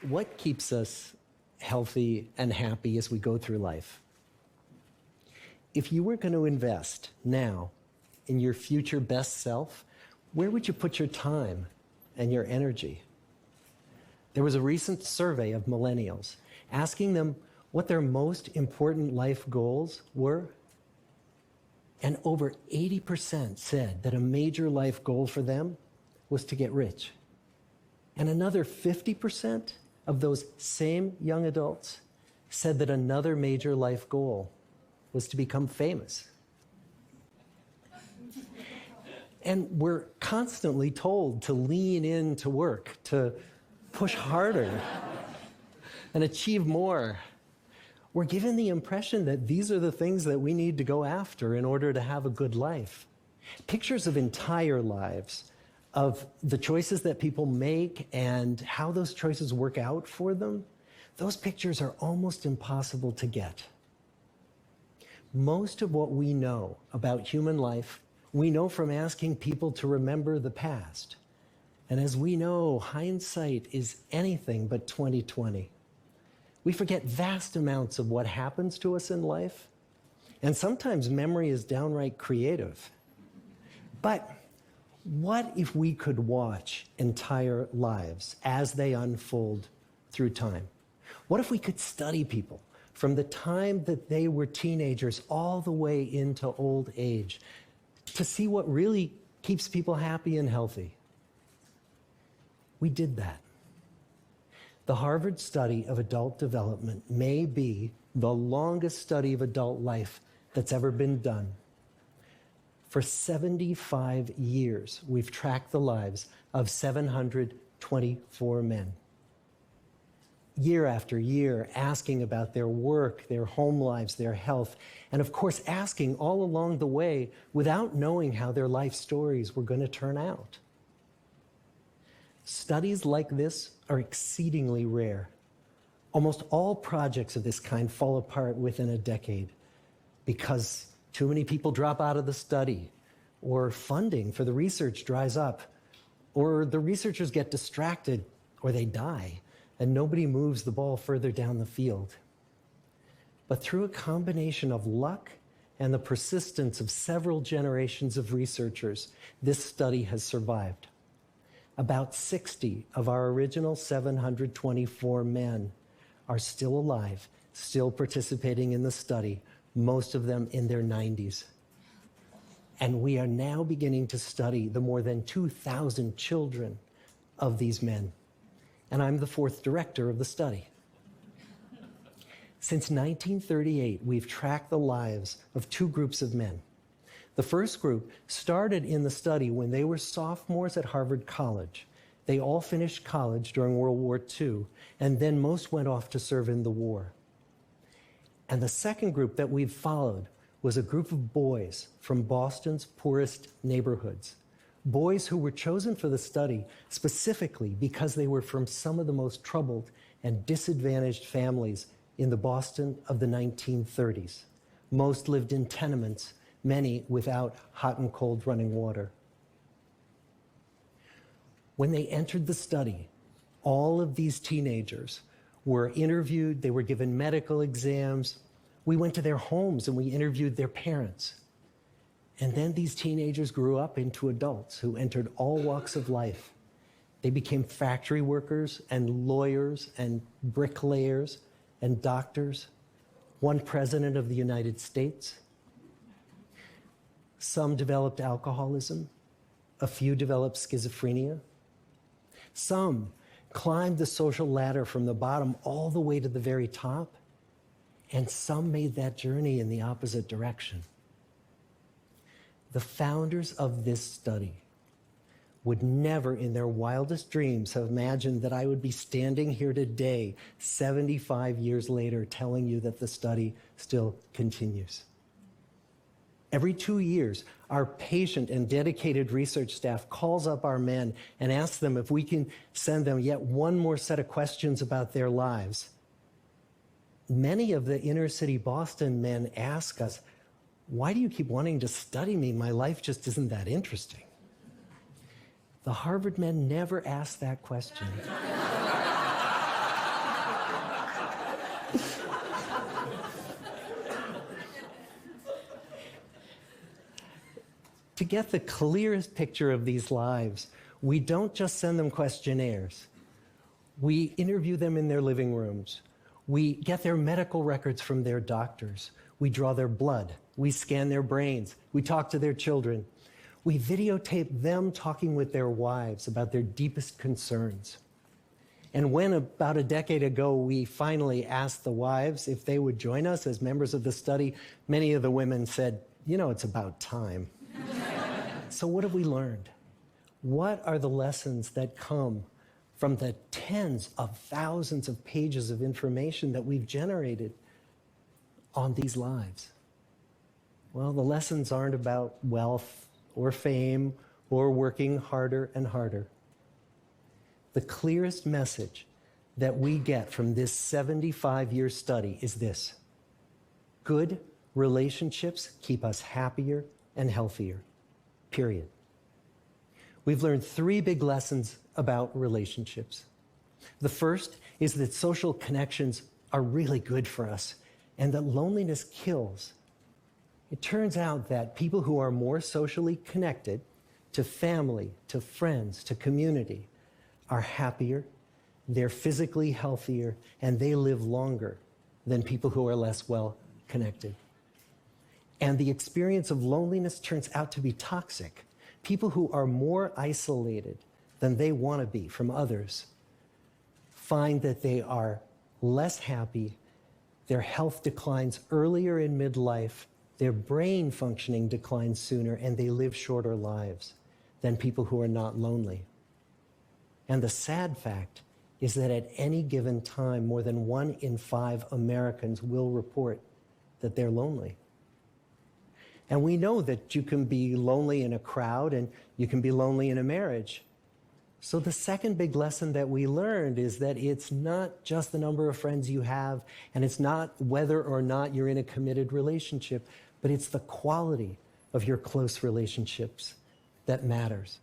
what keeps us healthy and happy as we go through life? If you were going to invest now in your future best self, where would you put your time and your energy? There was a recent survey of millennials asking them what their most important life goals were. And over 80% said that a major life goal for them was to get rich. And another 50% of those same young adults said that another major life goal was to become famous. And we're constantly told to lean into work, to push harder and achieve more. We're given the impression that these are the things that we need to go after in order to have a good life. Pictures of entire lives, of the choices that people make and how those choices work out for them, those pictures are almost impossible to get. Most of what we know about human life, we know from asking people to remember the past. And as we know, hindsight is anything but 20/20. We forget vast amounts of what happens to us in life, and sometimes memory is downright creative. But what if we could watch entire lives as they unfold through time? What if we could study people from the time that they were teenagers all the way into old age to see what really keeps people happy and healthy? We did that. The Harvard study of adult development may be the longest study of adult life that's ever been done. For 75 years, we've tracked the lives of 724 men. Year after year, asking about their work, their home lives, their health, and of course, asking all along the way without knowing how their life stories were going to turn out. Studies like this are exceedingly rare. Almost all projects of this kind fall apart within a decade because too many people drop out of the study, or funding for the research dries up, or the researchers get distracted, or they die, and nobody moves the ball further down the field. But through a combination of luck and the persistence of several generations of researchers, this study has survived. About 60 of our original 724 men are still alive, still participating in the study, most of them in their 90s. And we are now beginning to study the more than 2,000 children of these men. And I'm the fourth director of the study. Since 1938, we've tracked the lives of two groups of men. The first group started in the study when they were sophomores at Harvard College. They all finished college during World War II, and then most went off to serve in the war. And the second group that we've followed was a group of boys from Boston's poorest neighborhoods. Boys who were chosen for the study specifically because they were from some of the most troubled and disadvantaged families in the Boston of the 1930s. Most lived in tenements, many without hot and cold running water. When they entered the study, all of these teenagers were interviewed, they were given medical exams. We went to their homes and we interviewed their parents. And then these teenagers grew up into adults who entered all walks of life. They became factory workers and lawyers and bricklayers and doctors, one president of the United States. Some developed alcoholism, a few developed schizophrenia. Some climbed the social ladder from the bottom all the way to the very top, and some made that journey in the opposite direction. The founders of this study would never in their wildest dreams have imagined that I would be standing here today, 75 years later, telling you that the study still continues. Every 2 years, our patient and dedicated research staff calls up our men and asks them if we can send them yet one more set of questions about their lives. Many of the inner city Boston men ask us, "Why do you keep wanting to study me? My life just isn't that interesting." The Harvard men never asked that question. get the clearest picture of these lives, we don't just send them questionnaires. We interview them in their living rooms. We get their medical records from their doctors. We draw their blood. We scan their brains. We talk to their children. We videotape them talking with their wives about their deepest concerns. And when about a decade ago we finally asked the wives if they would join us as members of the study, many of the women said, "You know, it's about time." So what have we learned? What are the lessons that come from the tens of thousands of pages of information that we've generated on these lives? Well, the lessons aren't about wealth or fame or working harder and harder. The clearest message that we get from this 75-year study is this: good relationships keep us happier and healthier, period. We've learned 3 big lessons about relationships. The first is that social connections are really good for us and that loneliness kills. It turns out that people who are more socially connected to family, to friends, to community are happier, they're physically healthier, and they live longer than people who are less well connected. And the experience of loneliness turns out to be toxic. People who are more isolated than they want to be from others find that they are less happy, their health declines earlier in midlife, their brain functioning declines sooner, and they live shorter lives than people who are not lonely. And the sad fact is that at any given time, more than 1 in 5 Americans will report that they're lonely. And we know that you can be lonely in a crowd and you can be lonely in a marriage. So the second big lesson that we learned is that it's not just the number of friends you have, and it's not whether or not you're in a committed relationship, but it's the quality of your close relationships that matters.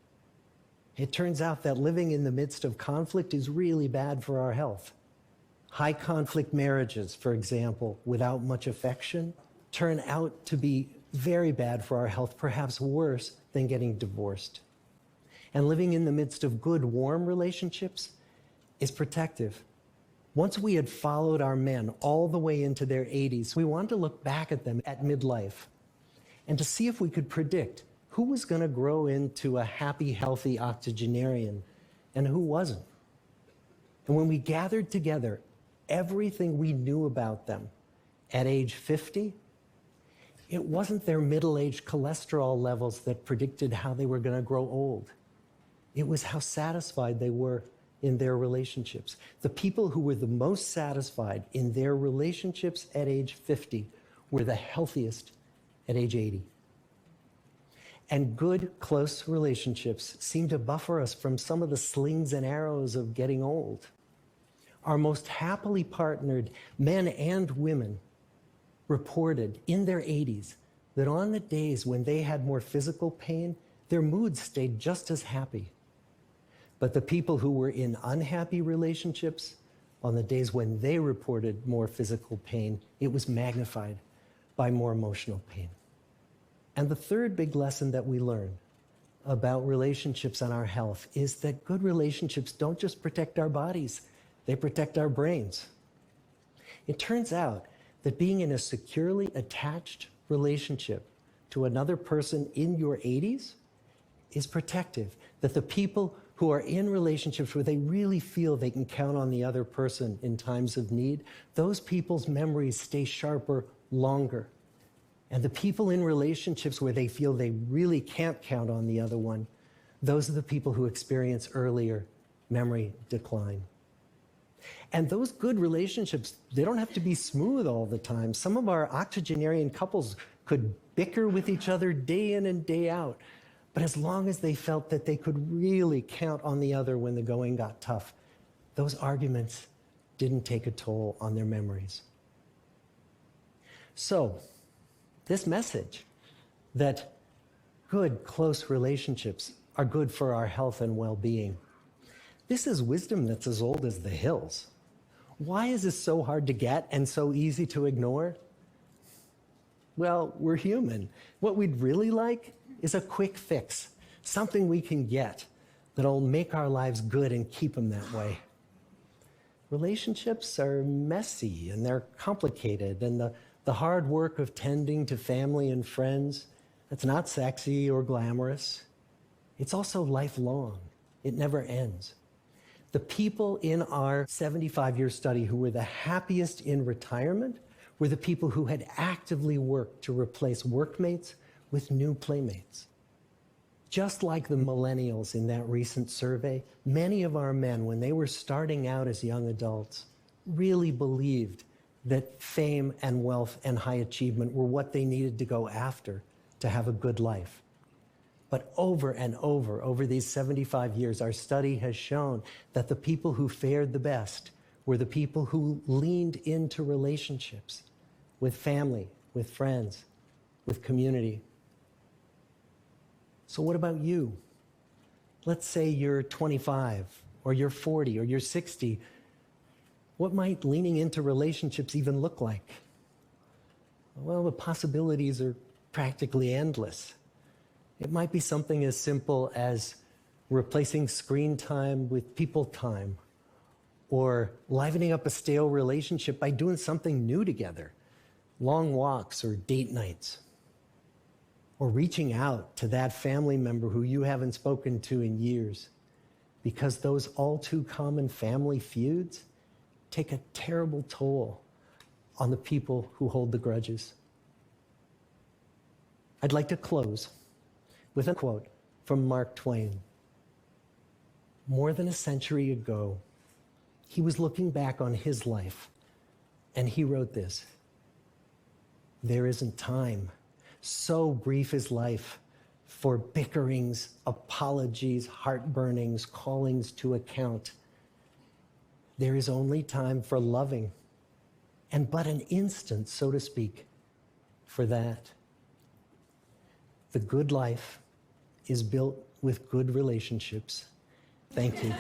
It turns out that living in the midst of conflict is really bad for our health. High conflict marriages, for example, without much affection, turn out to be very bad for our health, perhaps worse than getting divorced. And living in the midst of good, warm relationships is protective. Once we had followed our men all the way into their 80s, we wanted to look back at them at midlife and to see if we could predict who was going to grow into a happy, healthy octogenarian and who wasn't. And when we gathered together everything we knew about them at age 50, it wasn't their middle-aged cholesterol levels that predicted how they were going to grow old. It was how satisfied they were in their relationships. The people who were the most satisfied in their relationships at age 50 were the healthiest at age 80. And good, close relationships seem to buffer us from some of the slings and arrows of getting old. Our most happily partnered men and women reported in their 80s that on the days when they had more physical pain, their moods stayed just as happy. But the people who were in unhappy relationships, on the days when they reported more physical pain, it was magnified by more emotional pain. And the third big lesson that we learn about relationships and our health is that good relationships don't just protect our bodies, they protect our brains. It turns out that being in a securely attached relationship to another person in your 80s is protective. That the people who are in relationships where they really feel they can count on the other person in times of need, those people's memories stay sharper longer. And the people in relationships where they feel they really can't count on the other one, those are the people who experience earlier memory decline. And those good relationships, they don't have to be smooth all the time. Some of our octogenarian couples could bicker with each other day in and day out. But as long as they felt that they could really count on the other when the going got tough, those arguments didn't take a toll on their memories. So, this message that good, close relationships are good for our health and well-being, this is wisdom that's as old as the hills. Why is this so hard to get and so easy to ignore? Well, we're human. What we'd really like is a quick fix, something we can get that'll make our lives good and keep them that way. Relationships are messy and they're complicated, and the hard work of tending to family and friends, that's not sexy or glamorous. It's also lifelong. It never ends. The people in our 75-year study who were the happiest in retirement were the people who had actively worked to replace workmates with new playmates. Just like the millennials in that recent survey, many of our men, when they were starting out as young adults, really believed that fame and wealth and high achievement were what they needed to go after to have a good life. But over and over these 75 years, our study has shown that the people who fared the best were the people who leaned into relationships with family, with friends, with community. So what about you? Let's say you're 25, or you're 40, or you're 60. What might leaning into relationships even look like? Well, the possibilities are practically endless. It might be something as simple as replacing screen time with people time, or livening up a stale relationship by doing something new together, long walks or date nights, or reaching out to that family member who you haven't spoken to in years, because those all too common family feuds take a terrible toll on the people who hold the grudges. I'd like to close with a quote from Mark Twain. More than a century ago, he was looking back on his life, and he wrote this: "There isn't time, so brief is life, for bickerings, apologies, heartburnings, callings to account. There is only time for loving, and but an instant, so to speak, for that." The good life is built with good relationships. Thank you.